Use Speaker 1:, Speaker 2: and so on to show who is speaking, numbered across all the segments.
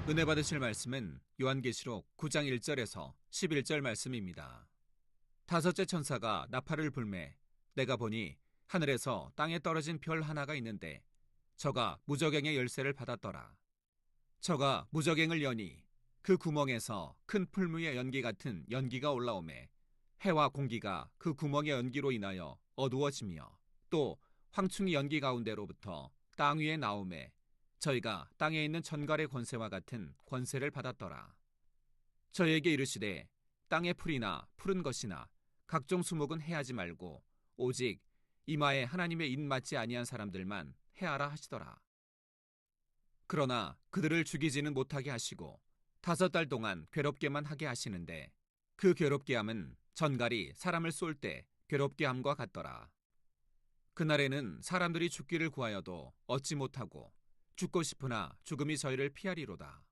Speaker 1: 은혜 받으실 말씀은 요한계시록 9장 1절에서 11절 말씀입니다. 다섯째 천사가 나팔을 불매 내가 보니 하늘에서 땅에 떨어진 별 하나가 있는데 저가 무저갱의 열쇠를 받았더라. 저가 무저갱을 여니 그 구멍에서 큰 풀무의 연기 같은 연기가 올라오매 해와 공기가 그 구멍의 연기로 인하여 어두워지며 또 황충이 연기 가운데로부터 땅 위에 나오매 저희가 땅에 있는 전갈의 권세와 같은 권세를 받았더라. 저희에게 이르시되 땅의 풀이나 푸른 것이나 각종 수목은 해하지 말고 오직 이마에 하나님의 인 맞지 아니한 사람들만 해하라 하시더라. 그러나 그들을 죽이지는 못하게 하시고 5달 동안 괴롭게만 하게 하시는데 그 괴롭게 함은 전갈이 사람을 쏠 때 괴롭게 함과 같더라. 그날에는 사람들이 죽기를 구하여도 얻지 못하고 죽고 싶으나 죽음이 저희를 피하리로다.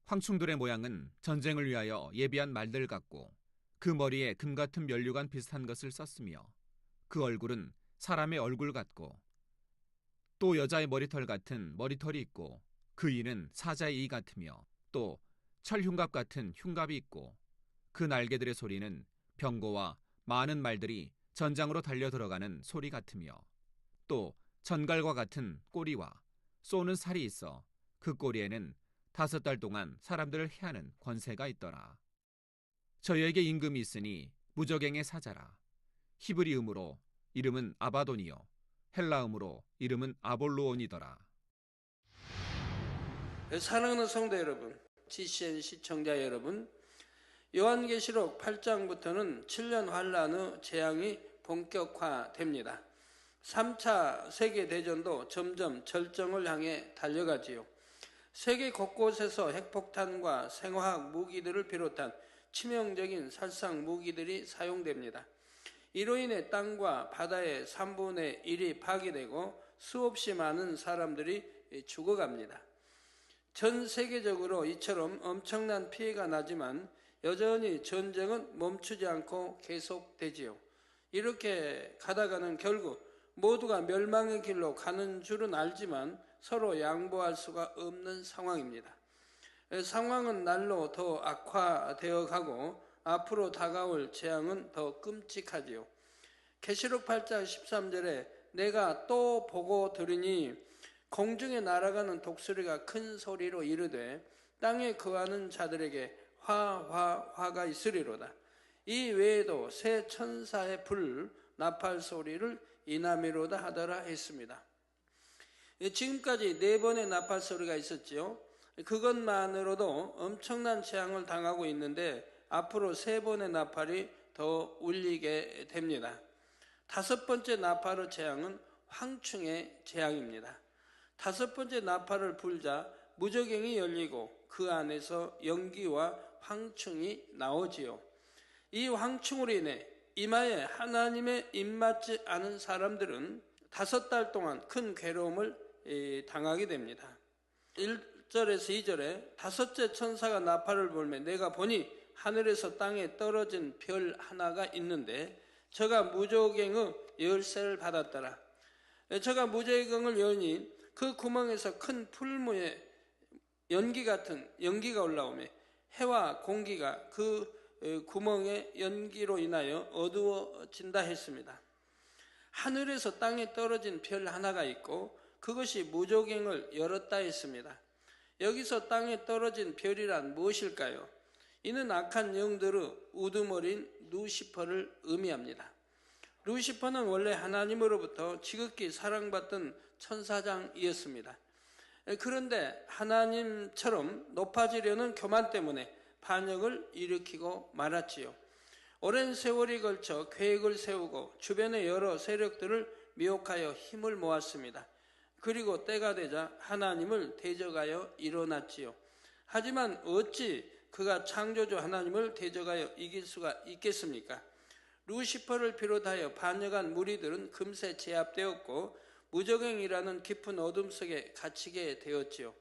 Speaker 1: 황충들의 모양은 전쟁을 위하여 예비한 말들 같고 그 머리에 금 같은 면류관 비슷한 것을 썼으며 그 얼굴은 사람의 얼굴 같고 또 여자의 머리털 같은 머리털이 있고 그 이는 사자의 이 같으며 또 철흉갑 같은 흉갑이 있고 그 날개들의 소리는 병거와 많은 말들이 전장으로 달려 들어가는 소리 같으며 또 전갈과 같은 꼬리와 쏘는 살이 있어 그 꼬리에는 5달 동안 사람들을 해하는 권세가 있더라. 저희에게 임금이 있으니 무저갱의 사자라. 히브리음으로 이름은 아바돈이요 헬라음으로 이름은 아볼로온이더라.
Speaker 2: 사랑하는 성도 여러분, GCN 시청자 여러분, 요한계시록 8장부터는 7년 환란 후 재앙이 본격화됩니다. 3차 세계대전도 점점 절정을 향해 달려가지요. 세계 곳곳에서 핵폭탄과 생화학 무기들을 비롯한 치명적인 살상 무기들이 사용됩니다. 이로 인해 땅과 바다의 3분의 1이 파괴되고 수없이 많은 사람들이 죽어갑니다. 전 세계적으로 이처럼 엄청난 피해가 나지만 여전히 전쟁은 멈추지 않고 계속되지요. 이렇게 가다가는 결국 모두가 멸망의 길로 가는 줄은 알지만 서로 양보할 수가 없는 상황입니다. 상황은 날로 더 악화되어 가고 앞으로 다가올 재앙은 더 끔찍하지요. 계시록 8장 13절에 내가 또 보고 들으니 공중에 날아가는 독수리가 큰 소리로 이르되 땅에 거하는 자들에게 화가 있으리로다. 이 외에도 새 천사의 불 나팔 소리를 이나미로다 하더라 했습니다. 지금까지 4번의 나팔 소리가 있었지요. 그것만으로도 엄청난 재앙을 당하고 있는데 앞으로 3번의 나팔이 더 울리게 됩니다. 5번째 나팔의 재앙은 황충의 재앙입니다. 5번째 나팔을 불자 무저갱이 열리고 그 안에서 연기와 황충이 나오지요. 이 황충으로 인해 이마에 하나님의 입맞지 않은 사람들은 5달 동안 큰 괴로움을 당하게 됩니다. 1절에서 2절에 5째 천사가 나팔을 불매 내가 보니 하늘에서 땅에 떨어진 별 하나가 있는데 저가 무저갱의 열쇠를 받았더라. 저가 무저갱을 여니 그 구멍에서 큰 풀무에 연기 같은 연기가 올라오매 해와 공기가 그 구멍의 연기로 인하여 어두워진다 했습니다. 하늘에서 땅에 떨어진 별 하나가 있고 그것이 무저갱을 열었다 했습니다. 여기서 땅에 떨어진 별이란 무엇일까요? 이는 악한 영들의 우두머리인 루시퍼를 의미합니다. 루시퍼는 원래 하나님으로부터 지극히 사랑받던 천사장이었습니다. 그런데 하나님처럼 높아지려는 교만 때문에 반역을 일으키고 말았지요. 오랜 세월이 걸쳐 계획을 세우고 주변의 여러 세력들을 미혹하여 힘을 모았습니다. 그리고 때가 되자 하나님을 대적하여 일어났지요. 하지만 어찌 그가 창조주 하나님을 대적하여 이길 수가 있겠습니까? 루시퍼를 비롯하여 반역한 무리들은 금세 제압되었고 무저갱이라는 깊은 어둠 속에 갇히게 되었지요.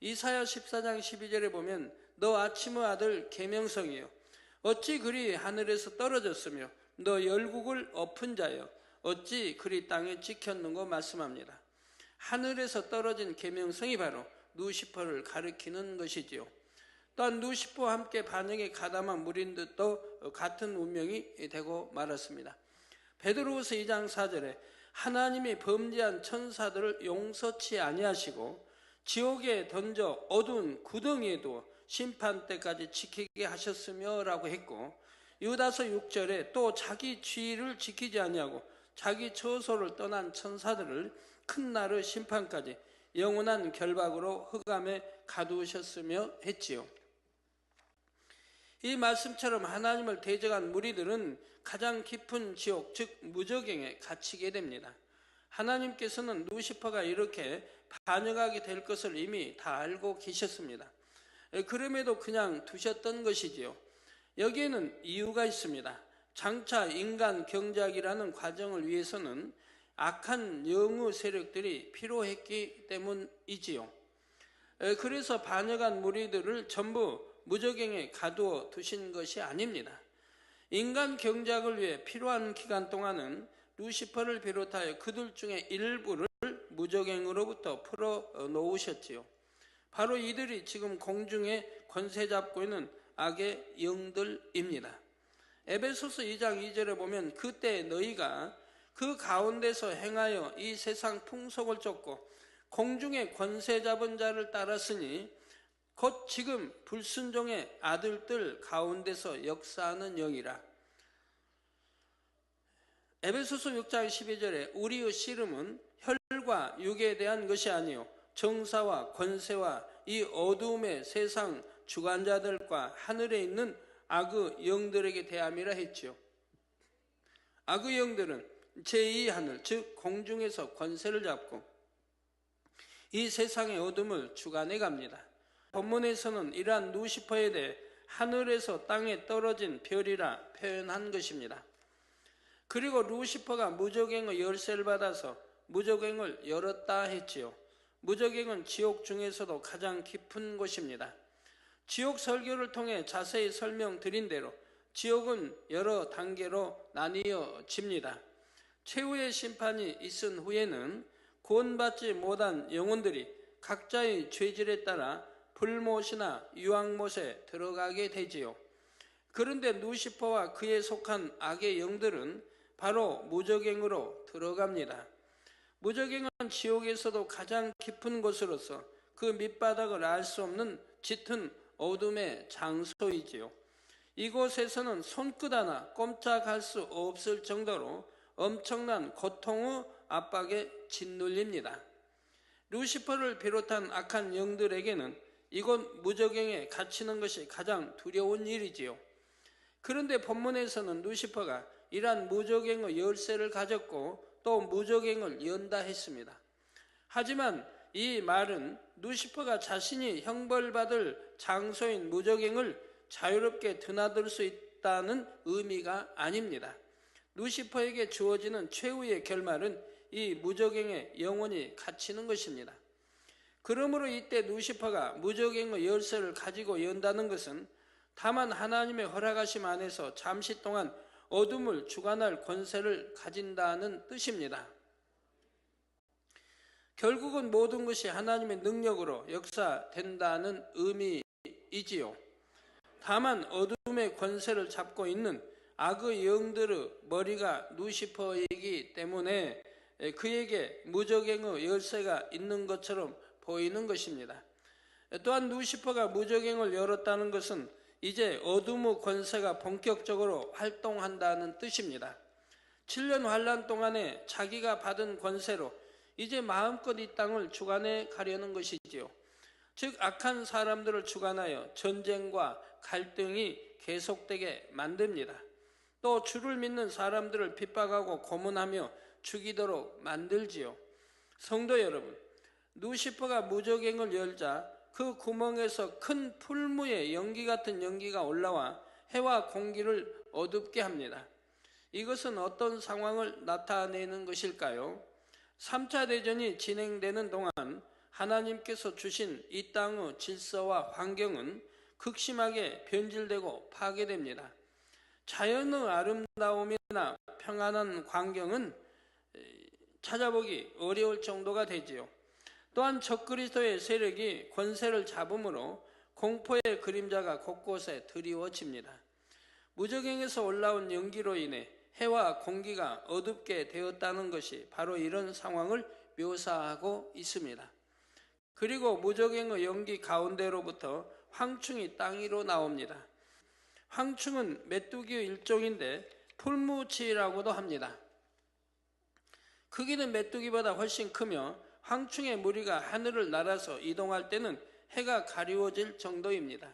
Speaker 2: 이사야 14장 12절에 보면 너 아침의 아들 계명성이여 어찌 그리 하늘에서 떨어졌으며 너 열국을 엎은 자여 어찌 그리 땅에 찍혔는고 말씀합니다. 하늘에서 떨어진 계명성이 바로 루시퍼를 가리키는 것이지요. 또한 루시퍼와 함께 반역에 가담한 무리들도 같은 운명이 되고 말았습니다. 베드로후서 2장 4절에 하나님이 범죄한 천사들을 용서치 아니하시고 지옥에 던져 어두운 구덩이에 두어 심판 때까지 지키게 하셨으며 라고 했고, 유다서 6절에 또 자기 지위를 지키지 아니하고 자기 처소를 떠난 천사들을 큰 날의 심판까지 영원한 결박으로 흑암에 가두셨으며 했지요. 이 말씀처럼 하나님을 대적한 무리들은 가장 깊은 지옥, 즉 무저갱에 갇히게 됩니다. 하나님께서는 루시퍼가 이렇게 반역하게 될 것을 이미 다 알고 계셨습니다. 그럼에도 그냥 두셨던 것이지요. 여기에는 이유가 있습니다. 장차 인간 경작이라는 과정을 위해서는 악한 영의 세력들이 필요했기 때문이지요. 그래서 반역한 무리들을 전부 무저갱에 가두어 두신 것이 아닙니다. 인간 경작을 위해 필요한 기간 동안은 루시퍼를 비롯하여 그들 중에 일부를 무저갱으로부터 풀어 놓으셨지요. 바로 이들이 지금 공중에 권세 잡고 있는 악의 영들입니다. 에베소서 2장 2절에 보면 그때 너희가 그 가운데서 행하여 이 세상 풍속을 쫓고 공중에 권세 잡은 자를 따랐으니 곧 지금 불순종의 아들들 가운데서 역사하는 영이라. 에베소서 6장 12절에 우리의 씨름은 혈과 육에 대한 것이 아니요 정사와 권세와 이 어두움의 세상 주관자들과 하늘에 있는 악의 영들에게 대함이라 했지요. 악의 영들은 제2하늘 즉 공중에서 권세를 잡고 이 세상의 어둠을 주관해 갑니다. 본문에서는 이러한 루시퍼에 대해 하늘에서 땅에 떨어진 별이라 표현한 것입니다. 그리고 루시퍼가 무저갱의 열쇠를 받아서 무저갱을 열었다 했지요. 무저갱은 지옥 중에서도 가장 깊은 곳입니다. 지옥 설교를 통해 자세히 설명드린 대로 지옥은 여러 단계로 나뉘어집니다. 최후의 심판이 있은 후에는 구원받지 못한 영혼들이 각자의 죄질에 따라 불못이나 유황못에 들어가게 되지요. 그런데 루시퍼와 그에 속한 악의 영들은 바로 무저갱으로 들어갑니다. 무저갱은 지옥에서도 가장 깊은 곳으로서 그 밑바닥을 알 수 없는 짙은 어둠의 장소이지요. 이곳에서는 손끝 하나 꼼짝할 수 없을 정도로 엄청난 고통의 압박에 짓눌립니다. 루시퍼를 비롯한 악한 영들에게는 이곳 무저갱에 갇히는 것이 가장 두려운 일이지요. 그런데 본문에서는 루시퍼가 이러한 무저갱의 열쇠를 가졌고 또 무저갱을 연다 했습니다. 하지만 이 말은 루시퍼가 자신이 형벌받을 장소인 무저갱을 자유롭게 드나들 수 있다는 의미가 아닙니다. 루시퍼에게 주어지는 최후의 결말은 이 무저갱에 영원히 갇히는 것입니다. 그러므로 이때 루시퍼가 무저갱의 열쇠를 가지고 연다는 것은 다만 하나님의 허락하심 안에서 잠시 동안 어둠을 주관할 권세를 가진다는 뜻입니다. 결국은 모든 것이 하나님의 능력으로 역사된다는 의미이지요. 다만 어둠의 권세를 잡고 있는 악의 영들의 머리가 루시퍼이기 때문에 그에게 무저갱의 열쇠가 있는 것처럼 보이는 것입니다. 또한 루시퍼가 무저갱을 열었다는 것은 이제 어둠의 권세가 본격적으로 활동한다는 뜻입니다. 7년 환란 동안에 자기가 받은 권세로 이제 마음껏 이 땅을 주관해 가려는 것이지요. 즉 악한 사람들을 주관하여 전쟁과 갈등이 계속되게 만듭니다. 또 주를 믿는 사람들을 핍박하고 고문하며 죽이도록 만들지요. 성도 여러분, 루시퍼가 무저갱을 열자 그 구멍에서 큰 풀무의 연기 같은 연기가 올라와 해와 공기를 어둡게 합니다. 이것은 어떤 상황을 나타내는 것일까요? 3차 대전이 진행되는 동안 하나님께서 주신 이 땅의 질서와 환경은 극심하게 변질되고 파괴됩니다. 자연의 아름다움이나 평안한 광경은 찾아보기 어려울 정도가 되지요. 또한 적그리스도의 세력이 권세를 잡음으로 공포의 그림자가 곳곳에 드리워집니다. 무저갱에서 올라온 연기로 인해 해와 공기가 어둡게 되었다는 것이 바로 이런 상황을 묘사하고 있습니다. 그리고 무저갱의 연기 가운데로부터 황충이 땅 위로 나옵니다. 황충은 메뚜기의 일종인데 풀무치라고도 합니다. 크기는 메뚜기보다 훨씬 크며 황충의 무리가 하늘을 날아서 이동할 때는 해가 가리워질 정도입니다.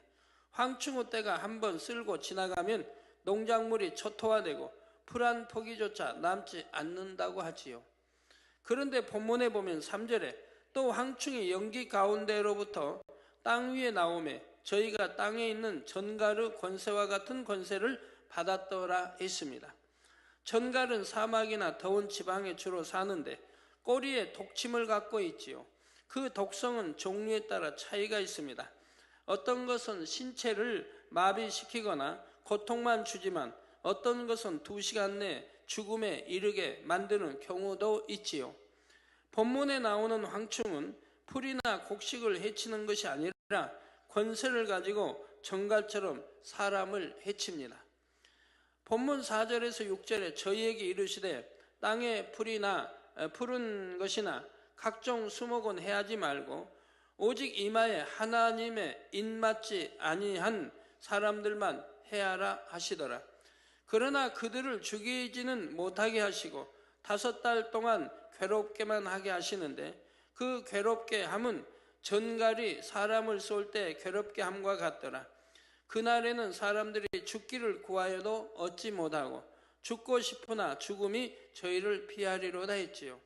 Speaker 2: 황충의 떼가 한번 쓸고 지나가면 농작물이 초토화되고 풀 한 포기조차 남지 않는다고 하지요. 그런데 본문에 보면 3절에 또 황충이 연기 가운데로부터 땅 위에 나오매 저희가 땅에 있는 전갈의 권세와 같은 권세를 받았더라 했습니다. 전갈은 사막이나 더운 지방에 주로 사는데 꼬리에 독침을 갖고 있지요. 그 독성은 종류에 따라 차이가 있습니다. 어떤 것은 신체를 마비시키거나 고통만 주지만 어떤 것은 2시간 내 죽음에 이르게 만드는 경우도 있지요. 본문에 나오는 황충은 풀이나 곡식을 해치는 것이 아니라 권세를 가지고 정갈처럼 사람을 해칩니다. 본문 4절에서 6절에 저희에게 이르시되 땅에 푸른 것이나 각종 수목은 해하지 말고 오직 이마에 하나님의 인맞지 아니한 사람들만 해하라 하시더라. 그러나 그들을 죽이지는 못하게 하시고 5달 동안 괴롭게만 하게 하시는데 그 괴롭게 함은 전갈이 사람을 쏠 때 괴롭게 함과 같더라. 그날에는 사람들이 죽기를 구하여도 얻지 못하고 죽고 싶으나 죽음이 저희를 피하리로다 했지요.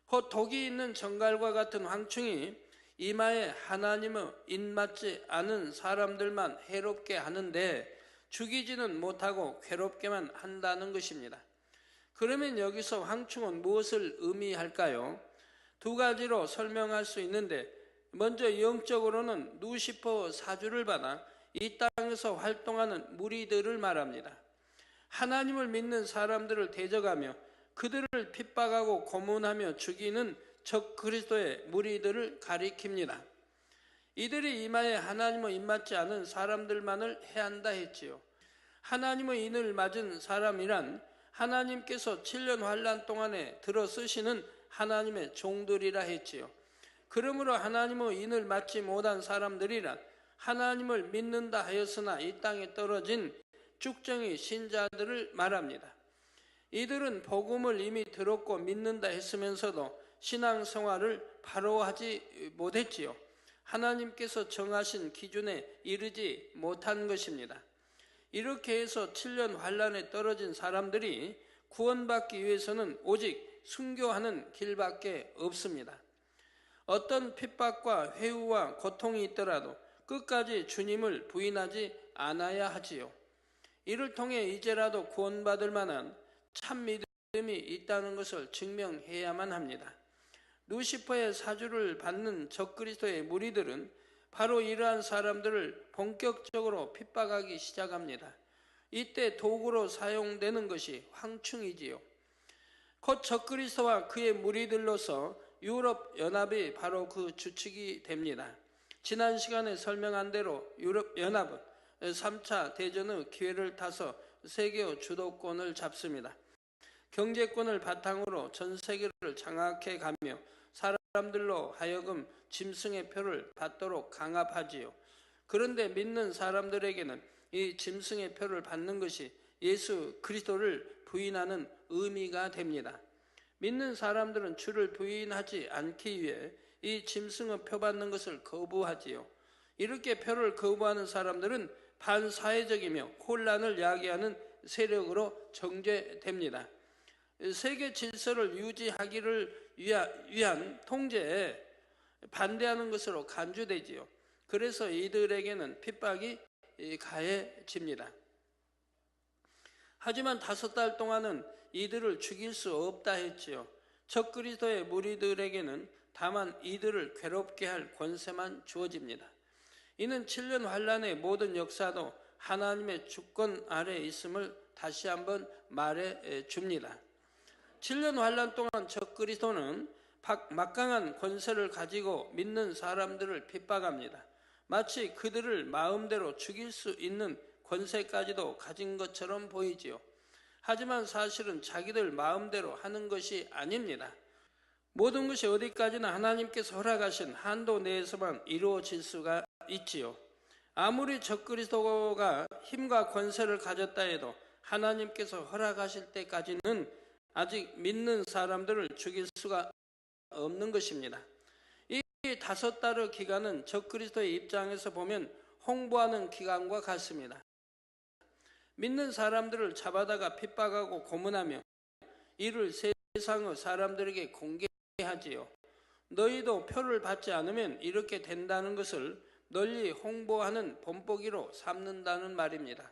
Speaker 2: 곧 독이 있는 전갈과 같은 황충이 이마에 하나님의 인맞지 않은 사람들만 해롭게 하는데 죽이지는 못하고 괴롭게만 한다는 것입니다. 그러면 여기서 황충은 무엇을 의미할까요? 2가지로 설명할 수 있는데 먼저 영적으로는 루시퍼 사주를 받아 이 땅에서 활동하는 무리들을 말합니다. 하나님을 믿는 사람들을 대적하며 그들을 핍박하고 고문하며 죽이는 적그리스도의 무리들을 가리킵니다. 이들이 이마에 하나님의 입맞지 않은 사람들만을 해한다 했지요. 하나님의 인을 맞은 사람이란 하나님께서 7년 환난 동안에 들어 쓰시는 하나님의 종들이라 했지요. 그러므로 하나님의 인을 맞지 못한 사람들이란 하나님을 믿는다 하였으나 이 땅에 떨어진 쭉정이 신자들을 말합니다. 이들은 복음을 이미 들었고 믿는다 했으면서도 신앙생활을 바로 하지 못했지요. 하나님께서 정하신 기준에 이르지 못한 것입니다. 이렇게 해서 7년 환난에 떨어진 사람들이 구원받기 위해서는 오직 순교하는 길밖에 없습니다. 어떤 핍박과 회유와 고통이 있더라도 끝까지 주님을 부인하지 않아야 하지요. 이를 통해 이제라도 구원받을 만한 참 믿음이 있다는 것을 증명해야만 합니다. 루시퍼의 사주를 받는 적그리스도의 무리들은 바로 이러한 사람들을 본격적으로 핍박하기 시작합니다. 이때 도구로 사용되는 것이 황충이지요. 곧 적그리스도와 그의 무리들로서 유럽 연합이 바로 그 주축이 됩니다. 지난 시간에 설명한 대로 유럽 연합은 3차 대전의 기회를 타서 세계의 주도권을 잡습니다. 경제권을 바탕으로 전 세계를 장악해 가며 사람들로 하여금 짐승의 표를 받도록 강압하지요. 그런데 믿는 사람들에게는 이 짐승의 표를 받는 것이 예수 그리스도를 부인하는 의미가 됩니다. 믿는 사람들은 주를 부인하지 않기 위해 이 짐승의 표 받는 것을 거부하지요. 이렇게 표를 거부하는 사람들은 반사회적이며 혼란을 야기하는 세력으로 정죄됩니다. 세계 질서를 유지하기를 위한 통제에 반대하는 것으로 간주되지요. 그래서 이들에게는 핍박이 가해집니다. 하지만 5달 동안은 이들을 죽일 수 없다 했지요. 적그리스도의 무리들에게는 다만 이들을 괴롭게 할 권세만 주어집니다. 이는 7년 환란의 모든 역사도 하나님의 주권 아래 있음을 다시 한번 말해 줍니다. 7년 환란 동안 적그리스도는 막강한 권세를 가지고 믿는 사람들을 핍박합니다. 마치 그들을 마음대로 죽일 수 있는 권세까지도 가진 것처럼 보이지요. 하지만 사실은 자기들 마음대로 하는 것이 아닙니다. 모든 것이 어디까지나 하나님께서 허락하신 한도 내에서만 이루어질 수가 있지요. 아무리 적그리스도가 힘과 권세를 가졌다 해도 하나님께서 허락하실 때까지는 아직 믿는 사람들을 죽일 수가 없는 것입니다. 이 5달의 기간은 적그리스도의 입장에서 보면 홍보하는 기간과 같습니다. 믿는 사람들을 잡아다가 핍박하고 고문하며 이를 세상의 사람들에게 공개하지요. 너희도 표를 받지 않으면 이렇게 된다는 것을 널리 홍보하는 본보기로 삼는다는 말입니다.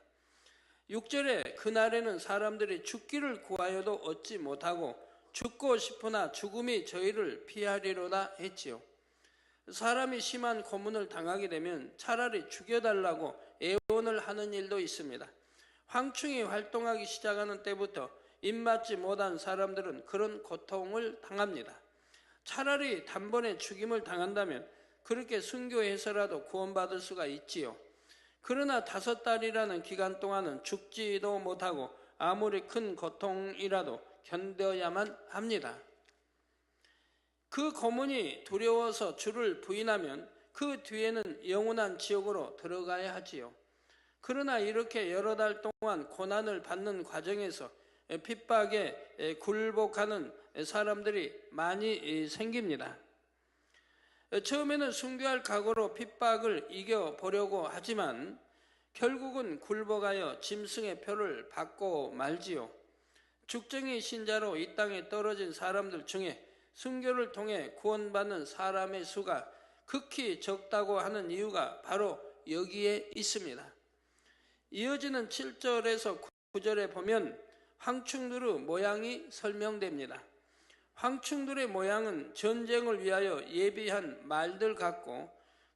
Speaker 2: 6절에 그날에는 사람들이 죽기를 구하여도 얻지 못하고 죽고 싶으나 죽음이 저희를 피하리로다 했지요. 사람이 심한 고문을 당하게 되면 차라리 죽여달라고 애원을 하는 일도 있습니다. 황충이 활동하기 시작하는 때부터 입맞지 못한 사람들은 그런 고통을 당합니다. 차라리 단번에 죽임을 당한다면 그렇게 순교해서라도 구원받을 수가 있지요. 그러나 5달이라는 기간 동안은 죽지도 못하고 아무리 큰 고통이라도 견뎌야만 합니다. 그 고문이 두려워서 주를 부인하면 그 뒤에는 영원한 지옥으로 들어가야 하지요. 그러나 이렇게 여러 달 동안 고난을 받는 과정에서 핍박에 굴복하는 사람들이 많이 생깁니다. 처음에는 순교할 각오로 핍박을 이겨보려고 하지만 결국은 굴복하여 짐승의 표를 받고 말지요. 죽정이 신자로 이 땅에 떨어진 사람들 중에 순교를 통해 구원받는 사람의 수가 극히 적다고 하는 이유가 바로 여기에 있습니다. 이어지는 7절에서 9절에 보면 황충들의 모양이 설명됩니다. 황충들의 모양은 전쟁을 위하여 예비한 말들 같고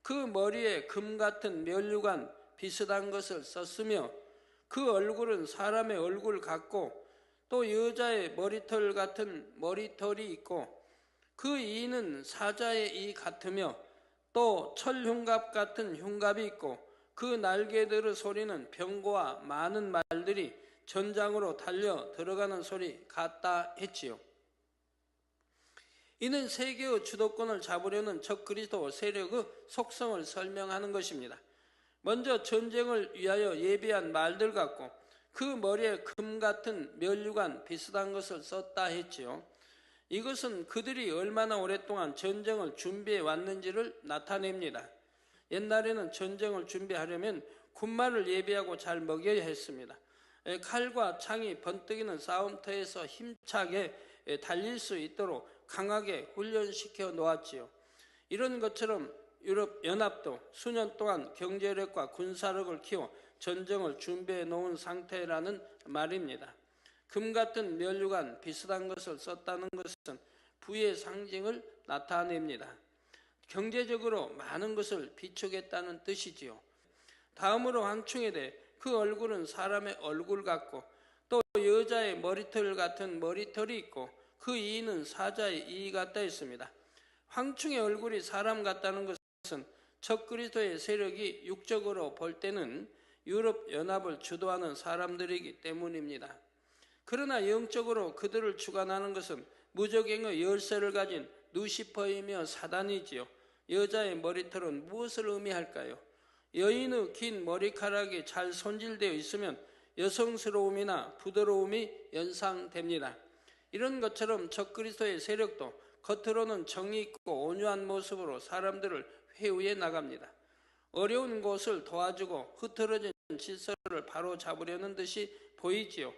Speaker 2: 그 머리에 금 같은 면류관 비슷한 것을 썼으며 그 얼굴은 사람의 얼굴 같고 또 여자의 머리털 같은 머리털이 있고 그 이는 사자의 이 같으며 또 철흉갑 같은 흉갑이 있고 그 날개들의 소리는 병거와 많은 말들이 전장으로 달려 들어가는 소리 같다 했지요. 이는 세계의 주도권을 잡으려는 적그리스도 세력의 속성을 설명하는 것입니다. 먼저 전쟁을 위하여 예비한 말들 같고 그 머리에 금 같은 면류관 비슷한 것을 썼다 했지요. 이것은 그들이 얼마나 오랫동안 전쟁을 준비해 왔는지를 나타냅니다. 옛날에는 전쟁을 준비하려면 군마를 예비하고 잘 먹여야 했습니다. 칼과 창이 번뜩이는 싸움터에서 힘차게 달릴 수 있도록 강하게 훈련시켜 놓았지요. 이런 것처럼 유럽 연합도 수년 동안 경제력과 군사력을 키워 전쟁을 준비해 놓은 상태라는 말입니다. 금 같은 면류관 비슷한 것을 썼다는 것은 부의 상징을 나타냅니다. 경제적으로 많은 것을 비축했다는 뜻이지요. 다음으로 황충에 대해 그 얼굴은 사람의 얼굴 같고 또 여자의 머리털 같은 머리털이 있고 그 이는 사자의 이 같다 했습니다. 황충의 얼굴이 사람 같다는 것은 적그리스도의 세력이 육적으로 볼 때는 유럽 연합을 주도하는 사람들이기 때문입니다. 그러나 영적으로 그들을 주관하는 것은 무적행의 열쇠를 가진 루시퍼이며 사단이지요. 여자의 머리털은 무엇을 의미할까요? 여인의 긴 머리카락이 잘 손질되어 있으면 여성스러움이나 부드러움이 연상됩니다. 이런 것처럼 적그리스도의 세력도 겉으로는 정이 있고 온유한 모습으로 사람들을 회유해 나갑니다. 어려운 곳을 도와주고 흐트러진 질서를 바로잡으려는 듯이 보이지요.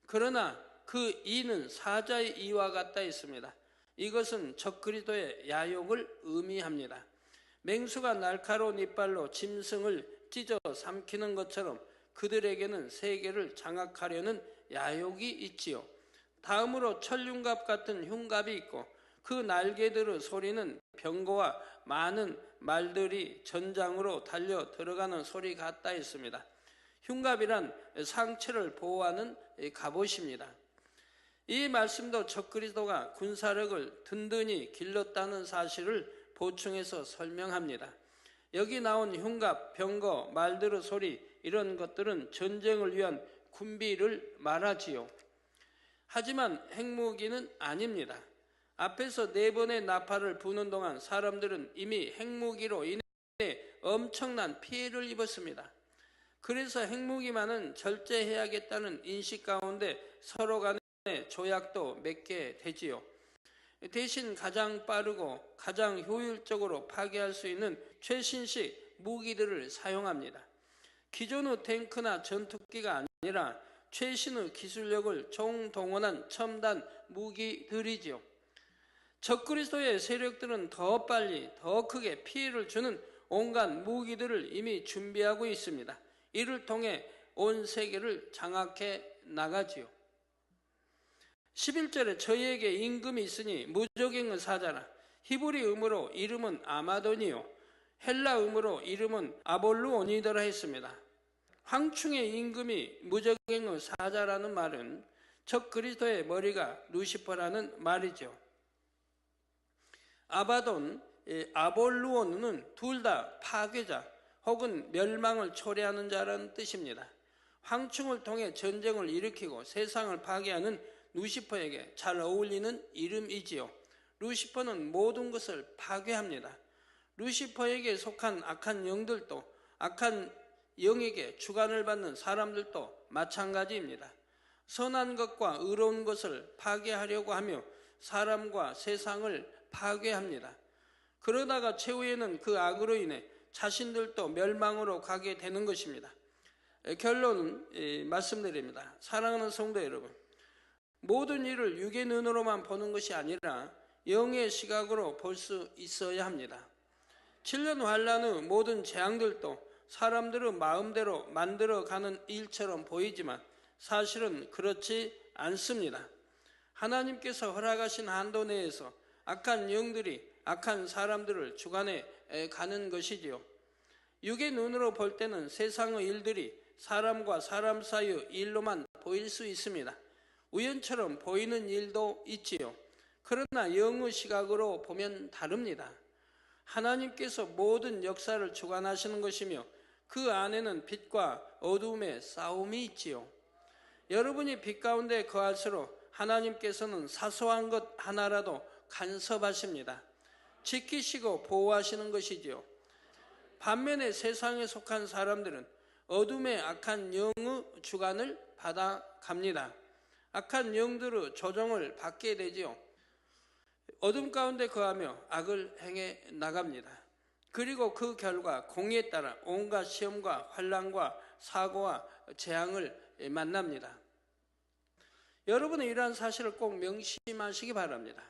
Speaker 2: 그러나 그 이는 사자의 이와 같다 했습니다. 이것은 적그리스도의 야욕을 의미합니다. 맹수가 날카로운 이빨로 짐승을 찢어 삼키는 것처럼 그들에게는 세계를 장악하려는 야욕이 있지요. 다음으로 철흉갑 같은 흉갑이 있고 그 날개들의 소리는 병거와 많은 말들이 전장으로 달려 들어가는 소리 같다 했습니다. 흉갑이란 상체를 보호하는 갑옷입니다. 이 말씀도 적그리스도가 군사력을 든든히 길렀다는 사실을 보충해서 설명합니다. 여기 나온 흉갑, 병거, 말들의 소리 이런 것들은 전쟁을 위한 군비를 말하지요. 하지만 핵무기는 아닙니다. 앞에서 4번의 나팔을 부는 동안 사람들은 이미 핵무기로 인해 엄청난 피해를 입었습니다. 그래서 핵무기만은 절제해야겠다는 인식 가운데 서로 간에 조약도 맺게 되지요. 대신 가장 빠르고 가장 효율적으로 파괴할 수 있는 최신식 무기들을 사용합니다. 기존의 탱크나 전투기가 아니라 최신의 기술력을 총동원한 첨단 무기들이지요. 적그리스도의 세력들은 더 빨리 더 크게 피해를 주는 온갖 무기들을 이미 준비하고 있습니다. 이를 통해 온 세계를 장악해 나가지요. 11절에 저희에게 임금이 있으니 무적행의 사자라. 히브리 음으로 이름은 아마돈이요 헬라 음으로 이름은 아볼루오니더라 했습니다. 황충의 임금이 무적행의 사자라는 말은 적그리스도의 머리가 루시퍼라는 말이죠. 아바돈, 아볼루오는 둘 다 파괴자 혹은 멸망을 초래하는 자라는 뜻입니다. 황충을 통해 전쟁을 일으키고 세상을 파괴하는 루시퍼에게 잘 어울리는 이름이지요. 루시퍼는 모든 것을 파괴합니다. 루시퍼에게 속한 악한 영들도 악한 영에게 주관을 받는 사람들도 마찬가지입니다. 선한 것과 의로운 것을 파괴하려고 하며 사람과 세상을 파괴합니다. 그러다가 최후에는 그 악으로 인해 자신들도 멸망으로 가게 되는 것입니다. 결론은 말씀드립니다. 사랑하는 성도 여러분, 모든 일을 육의 눈으로만 보는 것이 아니라 영의 시각으로 볼 수 있어야 합니다. 7년 환란 후 모든 재앙들도 사람들의 마음대로 만들어가는 일처럼 보이지만 사실은 그렇지 않습니다. 하나님께서 허락하신 한도 내에서 악한 영들이 악한 사람들을 주관해 가는 것이지요. 육의 눈으로 볼 때는 세상의 일들이 사람과 사람 사이의 일로만 보일 수 있습니다. 우연처럼 보이는 일도 있지요. 그러나 영의 시각으로 보면 다릅니다. 하나님께서 모든 역사를 주관하시는 것이며 그 안에는 빛과 어두움의 싸움이 있지요. 여러분이 빛 가운데 거할수록 하나님께서는 사소한 것 하나라도 간섭하십니다. 지키시고 보호하시는 것이지요. 반면에 세상에 속한 사람들은 어둠의 악한 영의 주관을 받아갑니다. 악한 영들의 조종을 받게 되지요. 어둠 가운데 거하며 악을 행해 나갑니다. 그리고 그 결과 공의에 따라 온갖 시험과 환난과 사고와 재앙을 만납니다. 여러분은 이러한 사실을 꼭 명심하시기 바랍니다.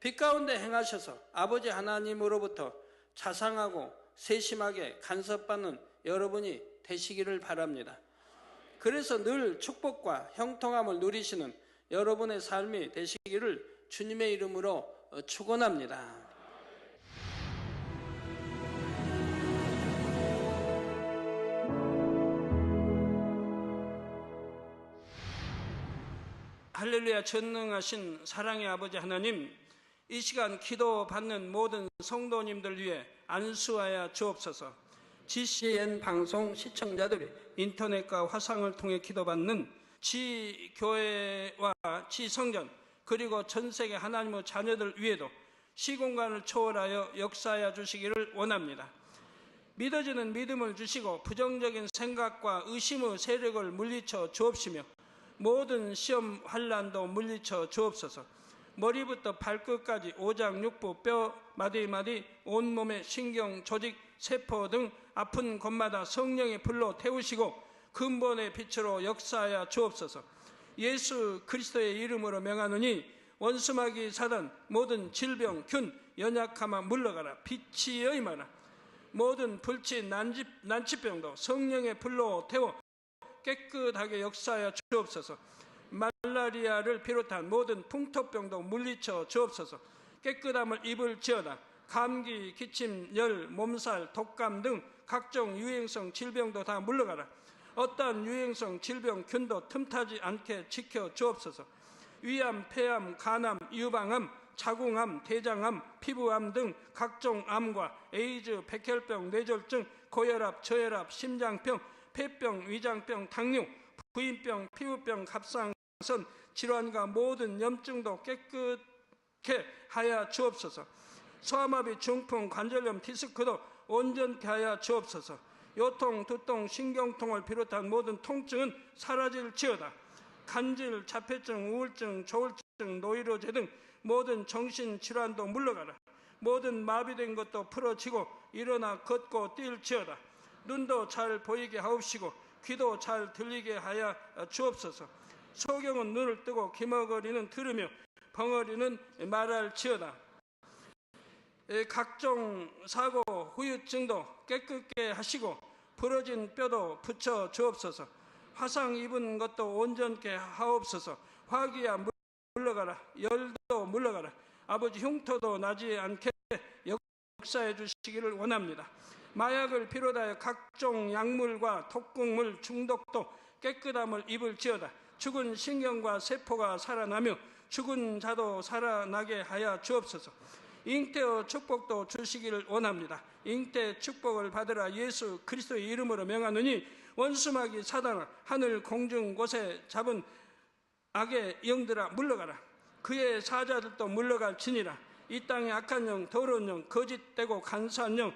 Speaker 2: 빛 가운데 행하셔서 아버지 하나님으로부터 자상하고 세심하게 간섭받는 여러분이 되시기를 바랍니다. 그래서 늘 축복과 형통함을 누리시는 여러분의 삶이 되시기를 주님의 이름으로 축원합니다. 할렐루야. 전능하신 사랑의 아버지 하나님, 이 시간 기도 받는 모든 성도님들 위해 안수하여 주옵소서. GCN 방송 시청자들이 인터넷과 화상을 통해 기도받는 지교회와 지성전 그리고 전세계 하나님의 자녀들 위에도 시공간을 초월하여 역사하여 주시기를 원합니다. 믿어지는 믿음을 주시고 부정적인 생각과 의심의 세력을 물리쳐 주옵시며 모든 시험 환난도 물리쳐 주옵소서. 머리부터 발끝까지 오장육부 뼈 마디마디 온몸의 신경 조직 세포 등 아픈 곳마다 성령의 불로 태우시고 근본의 빛으로 역사하여 주옵소서. 예수 그리스도의 이름으로 명하노니 원수마귀 사단 모든 질병 균 연약함아 물러가라. 빛이여 임하라. 모든 불치 난치병도 성령의 불로 태워 깨끗하게 역사하여 주옵소서. 말라리아를 비롯한 모든 풍토병도 물리쳐 주옵소서. 깨끗함을 입을지어다. 감기, 기침, 열, 몸살, 독감 등 각종 유행성 질병도 다 물러가라. 어떠한 유행성 질병 균도 틈타지 않게 지켜 주옵소서. 위암, 폐암, 간암, 유방암, 자궁암, 대장암, 피부암 등 각종 암과 에이즈, 백혈병, 뇌졸중, 고혈압, 저혈압, 심장병, 폐병, 위장병, 당뇨, 부인병, 피부병, 갑상선 질환과 모든 염증도 깨끗게 하여 주옵소서. 소아마비, 중풍, 관절염, 디스크도 온전케 하여 주옵소서. 요통, 두통, 신경통을 비롯한 모든 통증은 사라질지어다. 간질, 자폐증, 우울증, 조울증, 노이로제 등 모든 정신질환도 물러가라. 모든 마비된 것도 풀어지고 일어나 걷고 뛸지어다. 눈도 잘 보이게 하옵시고 귀도 잘 들리게 하여 주옵소서. 소경은 눈을 뜨고 기머거리는 들으며 벙어리는 말할지어다. 각종 사고, 후유증도 깨끗게 하시고 부러진 뼈도 붙여 주옵소서. 화상 입은 것도 온전케 하옵소서. 화기야 물러가라. 열도 물러가라. 아버지 흉터도 나지 않게 역사해 주시기를 원합니다. 마약을 비롯하여 각종 약물과 독극물 중독도 깨끗함을 입을지어다. 죽은 신경과 세포가 살아나며 죽은 자도 살아나게 하여 주옵소서. 잉태의 축복도 주시기를 원합니다. 잉태 축복을 받으라. 예수 그리스도의 이름으로 명하노니 원수마귀 사단아, 하늘 공중 곳에 잡은 악의 영들아 물러가라. 그의 사자들도 물러갈지니라. 이 땅의 악한 영, 더러운 영, 거짓되고 간사한 영,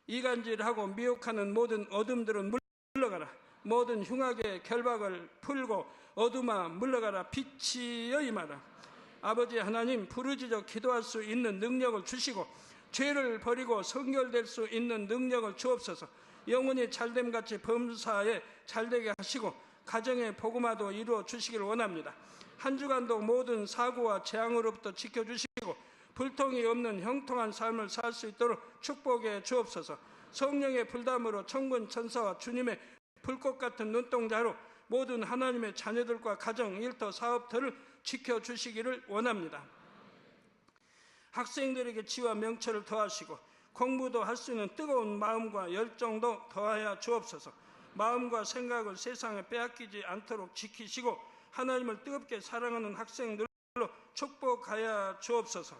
Speaker 2: 이간질하고 미혹하는 모든 어둠들은 물러가라. 모든 흉악의 결박을 풀고 어둠아 물러가라. 빛이여 임하라. 아버지 하나님, 부르짖어 기도할 수 있는 능력을 주시고 죄를 버리고 성결될 수 있는 능력을 주옵소서. 영혼이 잘됨같이 범사에 잘되게 하시고 가정의 복음화도 이루어 주시기를 원합니다. 한 주간도 모든 사고와 재앙으로부터 지켜주시고 불통이 없는 형통한 삶을 살 수 있도록 축복해 주옵소서. 성령의 불담으로 천군 천사와 주님의 불꽃 같은 눈동자로 모든 하나님의 자녀들과 가정, 일터, 사업터를 지켜주시기를 원합니다. 학생들에게 지와 명철을 더하시고 공부도 할 수 있는 뜨거운 마음과 열정도 더하여 주옵소서. 마음과 생각을 세상에 빼앗기지 않도록 지키시고 하나님을 뜨겁게 사랑하는 학생들로 축복하여 주옵소서.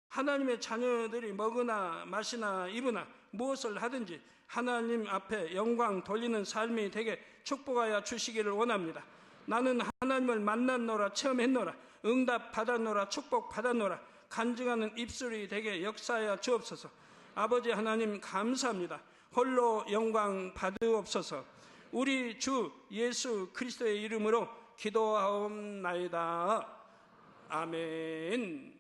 Speaker 2: 하나님의 자녀들이 먹으나 마시나 입으나 무엇을 하든지 하나님 앞에 영광 돌리는 삶이 되게 축복하여 주시기를 원합니다. 나는 하나님을 만났노라, 체험했노라, 응답 받았노라, 축복 받았노라, 간증하는 입술이 되게 역사하여 주옵소서. 아버지 하나님 감사합니다. 홀로 영광 받으옵소서. 우리 주 예수 그리스도의 이름으로 기도하옵나이다. 아멘.